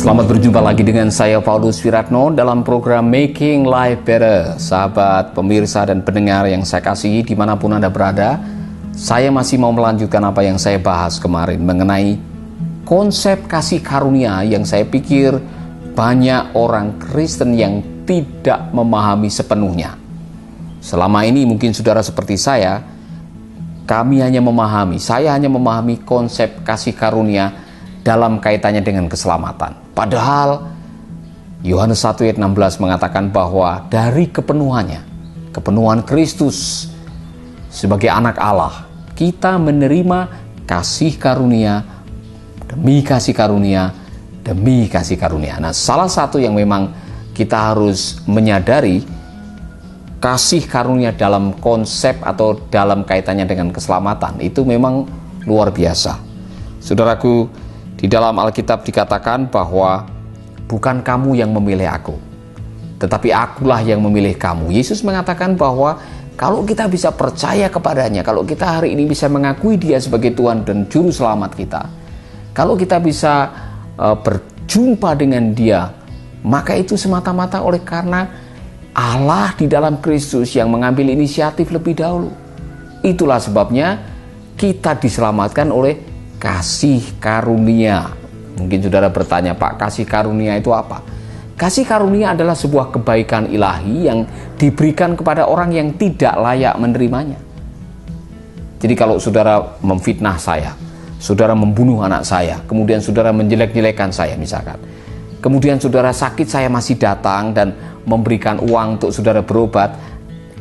Selamat berjumpa lagi dengan saya Paulus Wiratno dalam program Making Life Better. Sahabat, pemirsa dan pendengar yang saya kasihi dimanapun Anda berada, saya masih mau melanjutkan apa yang saya bahas kemarin mengenai konsep kasih karunia yang saya pikir banyak orang Kristen yang tidak memahami sepenuhnya. Selama ini mungkin saudara seperti saya hanya memahami konsep kasih karunia dalam kaitannya dengan keselamatan. Padahal Yohanes 1 ayat 16 mengatakan bahwa dari kepenuhan Kristus sebagai anak Allah, kita menerima kasih karunia demi kasih karunia demi kasih karunia. Nah, salah satu yang memang kita harus menyadari, kasih karunia dalam konsep atau dalam kaitannya dengan keselamatan itu memang luar biasa. Saudaraku, di dalam Alkitab dikatakan bahwa bukan kamu yang memilih aku, tetapi akulah yang memilih kamu. Yesus mengatakan bahwa kalau kita bisa percaya kepadanya, kalau kita hari ini bisa mengakui dia sebagai Tuhan dan Juru Selamat kita, kalau kita bisa berjumpa dengan dia, maka itu semata-mata oleh karena Allah di dalam Kristus yang mengambil inisiatif lebih dahulu. Itulah sebabnya kita diselamatkan oleh kasih karunia. Mungkin saudara bertanya, Pak, kasih karunia itu apa? Kasih karunia adalah sebuah kebaikan ilahi yang diberikan kepada orang yang tidak layak menerimanya. Jadi kalau saudara memfitnah saya, saudara membunuh anak saya, kemudian saudara menjelek-jelekan saya misalkan, kemudian saudara sakit, saya masih datang dan memberikan uang untuk saudara berobat,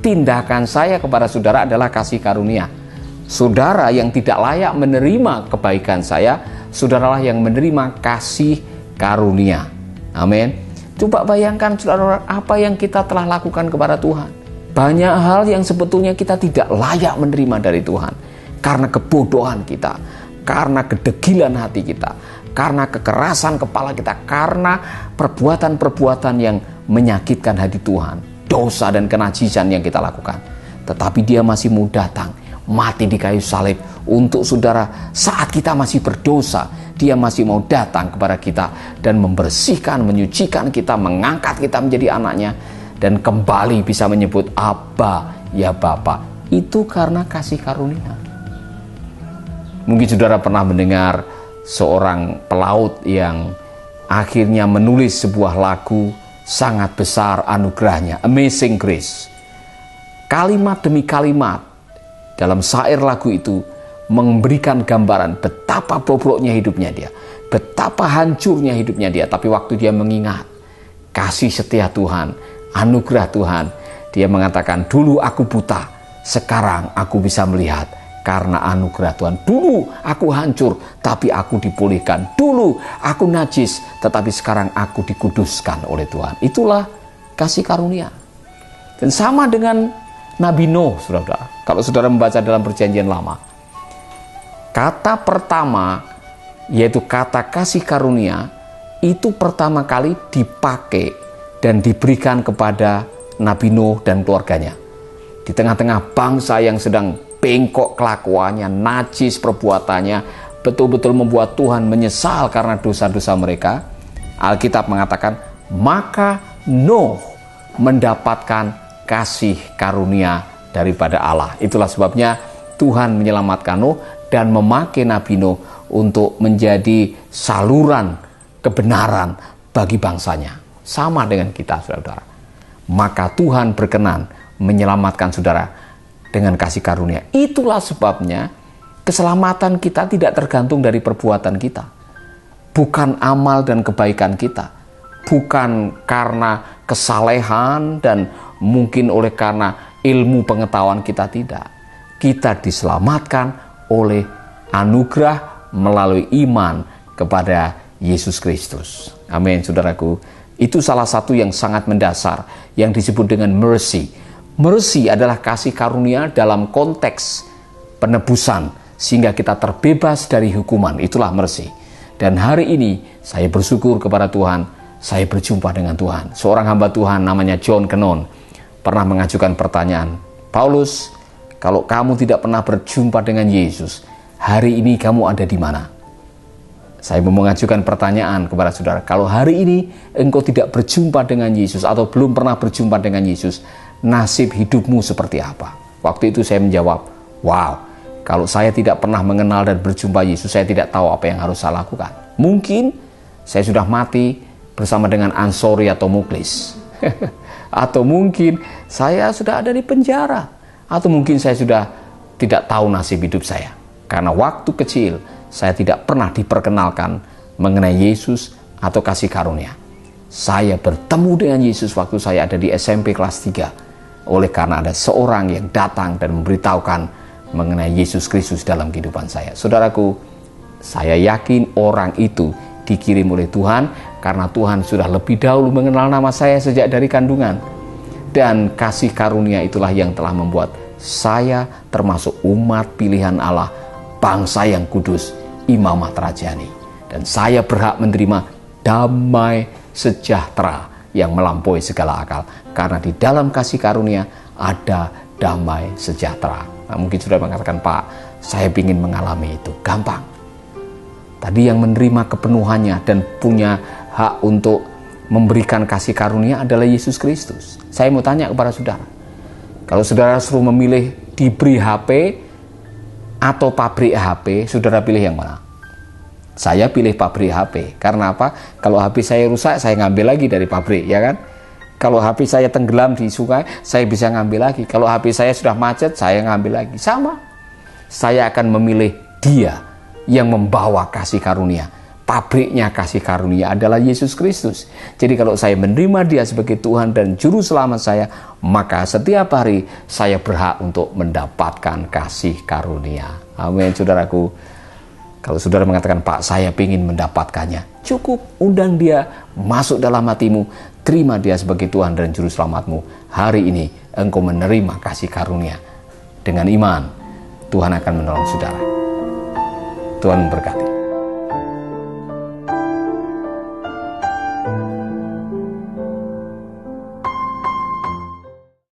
tindakan saya kepada saudara adalah kasih karunia. Saudara yang tidak layak menerima kebaikan saya, saudaralah yang menerima kasih karunia. Amin. Coba bayangkan saudara, apa yang kita telah lakukan kepada Tuhan. Banyak hal yang sebetulnya kita tidak layak menerima dari Tuhan. Karena kebodohan kita, karena kedegilan hati kita, karena kekerasan kepala kita, karena perbuatan-perbuatan yang menyakitkan hati Tuhan, dosa dan kenajisan yang kita lakukan. Tetapi dia masih mau datang, mati di kayu salib untuk saudara. Saat kita masih berdosa, dia masih mau datang kepada kita dan membersihkan, menyucikan kita, mengangkat kita menjadi anaknya, dan kembali bisa menyebut Abba, ya Bapa. Itu karena kasih karunia. Mungkin saudara pernah mendengar seorang pelaut yang akhirnya menulis sebuah lagu sangat besar anugerahnya, Amazing Grace. Kalimat demi kalimat dalam syair lagu itu memberikan gambaran betapa bobroknya hidupnya dia, betapa hancurnya hidupnya dia. Tapi waktu dia mengingat kasih setia Tuhan, anugerah Tuhan, dia mengatakan, dulu aku buta, sekarang aku bisa melihat karena anugerah Tuhan. Dulu aku hancur, tapi aku dipulihkan. Dulu aku najis, tetapi sekarang aku dikuduskan oleh Tuhan. Itulah kasih karunia. Dan sama dengan Nabi Nuh, saudara. Kalau saudara membaca dalam Perjanjian Lama, kata pertama, yaitu kata kasih karunia, itu pertama kali dipakai dan diberikan kepada Nabi Nuh dan keluarganya. Di tengah-tengah bangsa yang sedang bengkok kelakuannya, najis perbuatannya, betul-betul membuat Tuhan menyesal karena dosa-dosa mereka, Alkitab mengatakan, maka Nuh mendapatkan kasih karunia daripada Allah. Itulah sebabnya Tuhan menyelamatkan Nuh dan memakai Nabi Nuh untuk menjadi saluran kebenaran bagi bangsanya. Sama dengan kita, saudara. Maka Tuhan berkenan menyelamatkan saudara dengan kasih karunia. Itulah sebabnya keselamatan kita tidak tergantung dari perbuatan kita. Bukan amal dan kebaikan kita. Bukan karena kesalehan dan mungkin oleh karena ilmu pengetahuan kita, tidak. Kita diselamatkan oleh anugerah melalui iman kepada Yesus Kristus. Amin, saudaraku. Itu salah satu yang sangat mendasar yang disebut dengan mercy. Mercy adalah kasih karunia dalam konteks penebusan sehingga kita terbebas dari hukuman. Itulah mercy. Dan hari ini saya bersyukur kepada Tuhan, saya berjumpa dengan Tuhan. Seorang hamba Tuhan namanya John Kennon pernah mengajukan pertanyaan, Paulus, kalau kamu tidak pernah berjumpa dengan Yesus, hari ini kamu ada di mana? Saya mau mengajukan pertanyaan kepada saudara. Kalau hari ini engkau tidak berjumpa dengan Yesus atau belum pernah berjumpa dengan Yesus, nasib hidupmu seperti apa? Waktu itu saya menjawab, wow, kalau saya tidak pernah mengenal dan berjumpa Yesus, saya tidak tahu apa yang harus saya lakukan. Mungkin saya sudah mati bersama dengan Ansori atau Muklis. Atau mungkin saya sudah ada di penjara. Atau mungkin saya sudah tidak tahu nasib hidup saya. Karena waktu kecil saya tidak pernah diperkenalkan mengenai Yesus atau kasih karunia. Saya bertemu dengan Yesus waktu saya ada di SMP kelas 3. Oleh karena ada seorang yang datang dan memberitahukan mengenai Yesus Kristus dalam kehidupan saya. Saudaraku, saya yakin orang itu dikirim oleh Tuhan karena Tuhan sudah lebih dahulu mengenal nama saya sejak dari kandungan. Dan kasih karunia itulah yang telah membuat saya termasuk umat pilihan Allah, bangsa yang kudus, imamat rajani. Dan saya berhak menerima damai sejahtera yang melampaui segala akal. Karena di dalam kasih karunia ada damai sejahtera. Nah, mungkin sudah mengatakan, Pak, saya ingin mengalami itu. Gampang. Tadi yang menerima kepenuhannya dan punya hak untuk memberikan kasih karunia adalah Yesus Kristus. Saya mau tanya kepada saudara. Kalau saudara suruh memilih diberi HP atau pabrik HP, saudara pilih yang mana? Saya pilih pabrik HP. Karena apa? Kalau HP saya rusak, saya ngambil lagi dari pabrik, ya kan? Kalau HP saya tenggelam di sungai, saya bisa ngambil lagi. Kalau HP saya sudah macet, saya ngambil lagi. Sama. Saya akan memilih Dia yang membawa kasih karunia. Pabriknya kasih karunia adalah Yesus Kristus. Jadi kalau saya menerima Dia sebagai Tuhan dan Juru Selamat saya, maka setiap hari saya berhak untuk mendapatkan kasih karunia. Amin, saudaraku. Kalau saudara mengatakan, Pak, saya ingin mendapatkannya, cukup undang Dia masuk dalam hatimu. Terima Dia sebagai Tuhan dan Juru Selamatmu. Hari ini engkau menerima kasih karunia. Dengan iman, Tuhan akan menolong saudara. Tuhan memberkati.